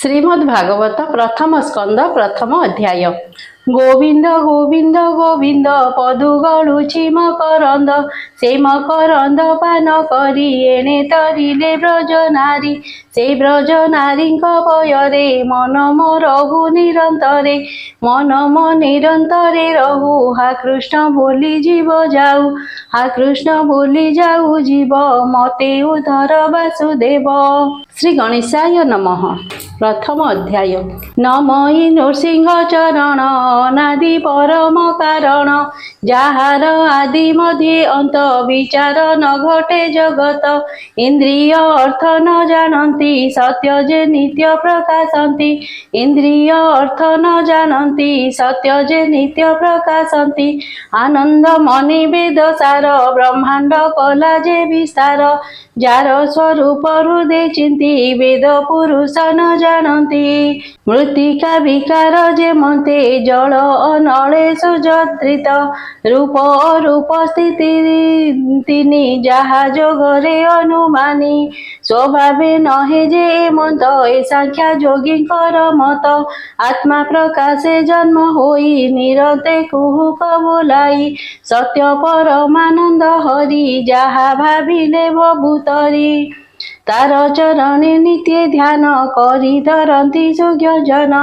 श्रीमद्भागवत प्रथम स्कंद प्रथम अध्याय। गोविंद गोविंद गोविंद पदु गलुछि मकरंद से मकरंद पान करी एणे तरिले ब्रज नारी से ब्रज नारी पयरे मन मो रहु निरंतरे मन मो निरंतरे रहु हा कृष्ण बोली जीव जाऊ हा कृष्ण बोली जाऊ जीव मते उधर वासुदेव। श्री गणेशाय नमः। प्रथम अध्याय। नमई नृसिंह चरण अनादि परम कारण जार आदि मध्ये अंत विचार न घटे जगत इंद्रिय अर्थ न जानती सत्य जे नित्य प्रकाशंती इंद्रिय अर्थ न जानती सत्य जे नित्य प्रकाशंती आनंद मणि वेद सार ब्रह्मांड कला जे विस्तार जार स्वरूप हृदय चिंती वेद पुरुष न जानती मृत्तिका विकार जे मते जल अनले सुजत्रित रूप अरूप स्थिति तिनि जहा जोगरे अनुमानी स्वभावे नहे जे मत ए सांख्या जोगींकर मत आत्मा प्रकाशे जन्म होई निरते कुहुक बोलाई सत्य परमानंद हरि जहा भाविले भभूतरी तार चरणे नित्य ध्यान करी धरती सुज्ञजन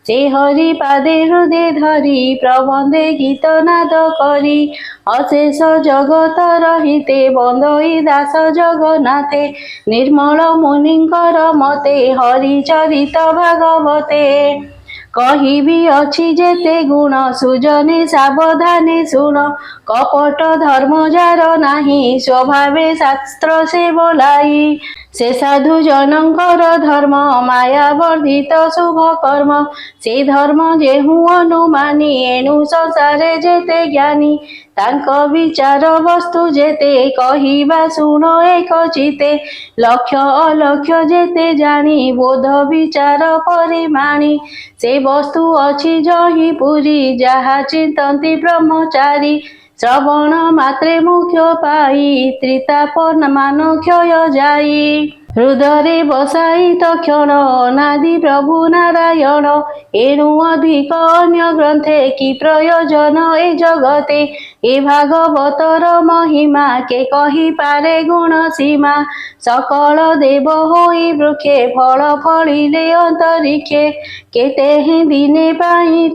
से हरि पादे हृदय धरी प्रबंधे गीत नाद करी अशेष जगत रहिते बंदई दास जगन्नाथे निर्मल मुनिंकर मते हरि चरित भागवते कहिबी अछि जेते गुण सुजने सावधाने सुन कपट धर्म जार नाही स्वभावे शास्त्र से बोलाई से साधु जनकर धर्म माया वर्धित शुभ कर्म से धर्म जेहु अनुमानी एणु संसारे जेते ज्ञानी तांक विचार वस्तु जेते कहिबा शुण एक चिते लक्ष्य अलक्ष्य जेते जानी बोध विचार परिमाणी से वस्तु अछि जहि पुरी जहा चिंतन्ति ब्रह्मचारी श्रवण मात्रे मुख्य पाई त्रिताप मान क्षय जाई हृदय बसाई तक्षण अनादि प्रभु नारायण एणु अधिक अन्य ग्रंथे कि प्रयोजन ए जगते ए भागवतर महिमा के कही पारे गुण सीमा सकल देव होई वृक्षे फल फलिले अंतरिक्षे केते ही दिने पाई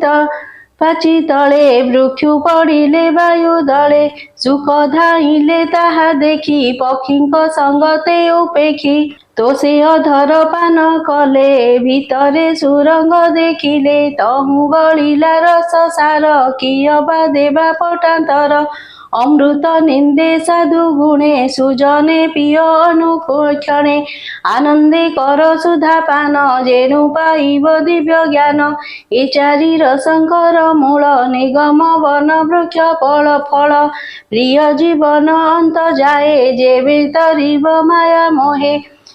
पाची तले वृक्षु पड़िले वायु दले सुख धाइले ताहा देखी पक्षींक संगते उपेक्षी तो से अधर पान कले भितरे सुरंग देखिले तहु गलिला रस सार किय बा देवा पटांतर अमृत निंदे साधु गुणे सुजने पिय अनुक्षणे आनंदे कर सुधा पान जेनु पाइब दिव्य ज्ञान ए चारि रसंकर मूल निगम वन वृक्ष फल फल प्रिय जीवन अंत जाए जेबे तरिब माया मोहे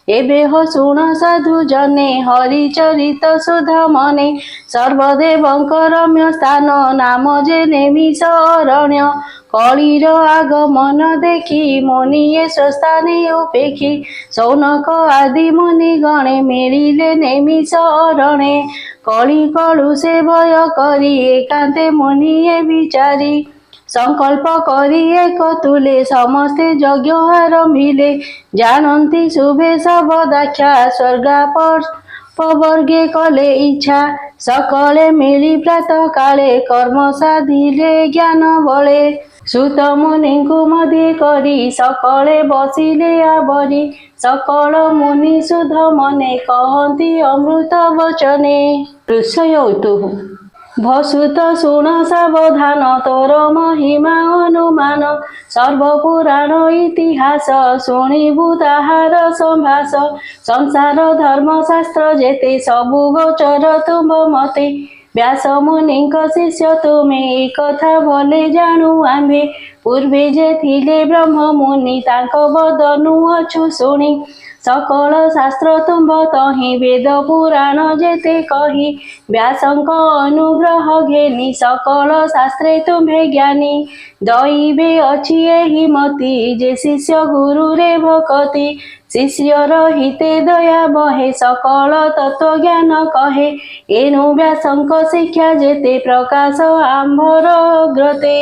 एबे हो शुण साधु जने हरिचरित सुधा मने सर्वदेवंकर रम्य स्थान नाम जे नेमिष अरण्य कलिर आगमन देखी मुनिये स्वस्थाने उपेक्षी सौनक आदि मुनि गणे मिलिले नेमिष अरण्ये कली कलु से भय करी एकांते मुनिये विचारी संकल्प करी एक तुले समस्ते यज्ञ आरंभिले जानती शुभे सब दाख्या स्वर्गापर्गे कले इच्छा सकले मिली प्रातः काले कर्म साधिले ज्ञान बले सुत मुनि मध्य करी सकले बसिले आवरी सकल मुनि सुध मने कहती अमृत वचने ऋषय उतुः भसुत शुण सावधान तोर महिमा अनुमान सर्वपुराण इतिहास शुणिबु ताहार संभाष संसार धर्मशास्त्र जेते सबु गोचर तुम मते व्यास मुनिंक शिष्य तुमे ए कथा भले जाणु आम्भे पूर्वे जे थिले ब्रह्म मुनि तांक बदनु अछु शुणी सकल शास्त्र तुम्भ तहि वेद पुराण जेते कही व्यासंक अनुग्रह घेनी सकल शास्त्रे तुम्भे ज्ञानी दैवे अछि एहि मति जे शिष्य गुरु रे भकति शिष्यर हिते दया बहे सकल तत्व ज्ञान कहे एनु व्यासंक शिक्षा जेते प्रकाश आंभर ग्रते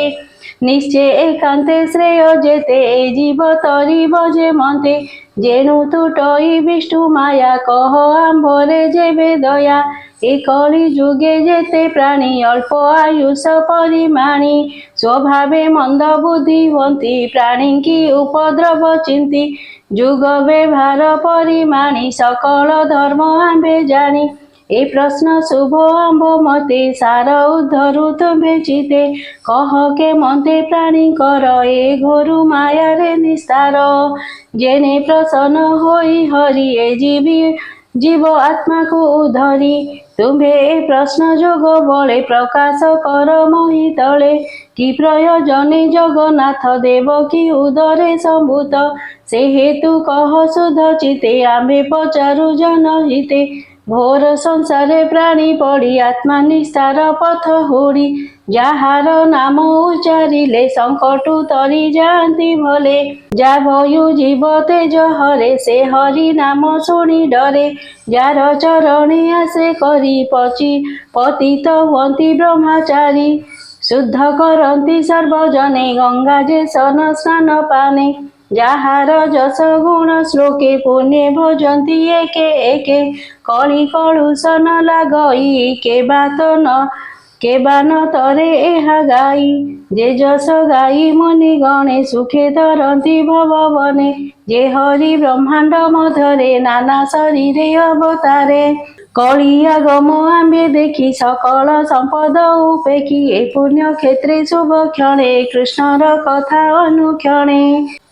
निश्चय एकांते श्रेय जेते जीव तरिब जे मते जेनु तुटई विष्णु माया कह आंभरे जेबे दया ए कली जुगे जेते प्राणी अल्प आयुष परिमाणी स्वभावे मंद बुद्धि हंती प्राणी की उपद्रव चिंती जुग व्यवहार परिमाणी सकल धर्म आंबे जानी ए प्रश्न शुभ आंब मते सार उद्धरु तुम्भे चिते कह के मते प्राणी कर ए घोरु माया रे निस्तार जेने प्रसन्न होई हरि ए जीव आत्मा को उधरी तुम्भे ए प्रश्न जोग बले प्रकाश कर मोहि तले कि प्रयोजने जगन्नाथ देव की उदरे संभूत से हेतु कह शुद्ध चिते आम्भे पचारु जन हिते घोर संसारे प्राणी पड़ी आत्मा निस्तार पथ होड़ी ଯାହାର ନାମ ଉଚ୍ଚାରିଲେ ସଂକଟୁ ତରି ଯାଆନ୍ତି ଭଲେ ଯା ଭୟୁ ଜୀବ ତେଜ ହରେ ସେ ହରି ନାମ ଶୁଣି ଡରେ ଯାର ଚରଣେ ଆଶ୍ରେ କରି ପତିତ ହୁଅନ୍ତି ବ୍ରହ୍ମଚାରୀ शुद्ध करती सर्वजने गंगा जे सन स्नान पाने ଯାହାର ଯଶ ଗୁଣ ଶ୍ଲୋକେ ପୁଣ୍ୟ ଭଜନ୍ତି ଏକେ ଏକେ କଳି କଳୁଷନ ଲାଗଇ କେବାନ ତରେ ଏହା ଗାଇ ଯେ ଯଶ ଗାଇ ମୁନି ଗଣେ ସୁଖେ ଧରନ୍ତି ଭବବନେ ଯେ ହରି ବ୍ରହ୍ମାଣ୍ଡ ମଧ୍ୟରେ ନାନା ଶରୀରେ ଅବତାରେ कलियागम आम्बे देखी सकल संपद उपेखी ए पुण्य क्षेत्रे शुभ क्षणे कृष्णर कथा अनुक्षणे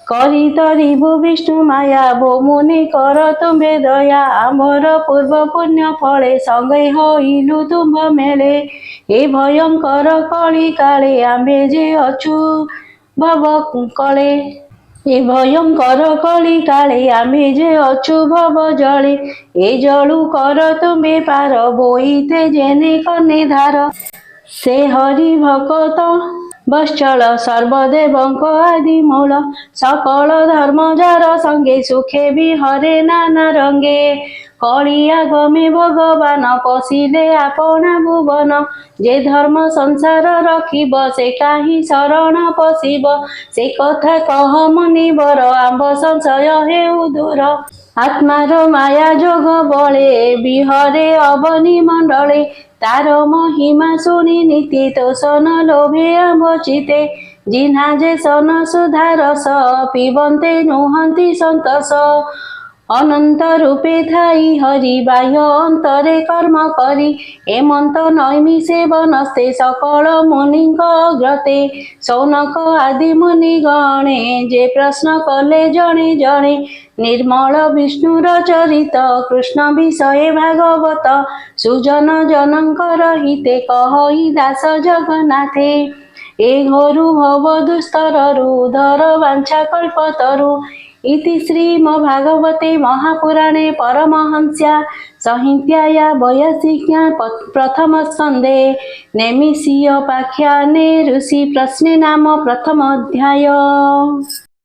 करी तरिबु विष्णु माया भो मुनि कर तुम्भे दया आम्भर पूर्व पुण्य फले संगे होइलु तुम्भ मेले ए भयंकर कली काले आम्बे जे अछु भव कले ए भयंकर कली काले आम्भे जे अछु भव जले ए जलु कर तुम्भे पार बोईते जेने कने धार से हरि भक्त बश्चल सर्वदेवंक आदि मूल सकल धर्म जार संगे सुखे भी हरे नाना रंगे कलियागमे भगवान पशिले आपना भुवन जे धर्म संसार रखिब से काहि शरण पशिब से कथा कह मुनिवर आंब संशय हेउ दूर आत्मार माया जोग बले बिहरे अवनि मंडले तार महिमा शुणी नीति तोषण लोभे आंब चिते जिन्हा जे सन सुधारस पिबन्ते नुहन्ति सन्तोष अनंत रूपे थाई हरि बाह्य अंतरे कर्म करी एमंत नैमिषे बनस्ते सकल मुनिंक अग्रते सौनक आदि मुनि गणे जे प्रश्न कले जणे जणे निर्मल विष्णुर चरित कृष्ण विषय भागवत सुजन जनकर हिते कहि दास जगन्नाथे ए घोरु भव दुस्तरु उदर वांछा कल्पतरु इति श्रीमद्भागवते महापुराणे परमहंस्या संहिताया वयसिक्या प्रथम स्कंदे नैमिषीय पाख्याने ऋषि प्रश्ने नाम प्रथम अध्याय।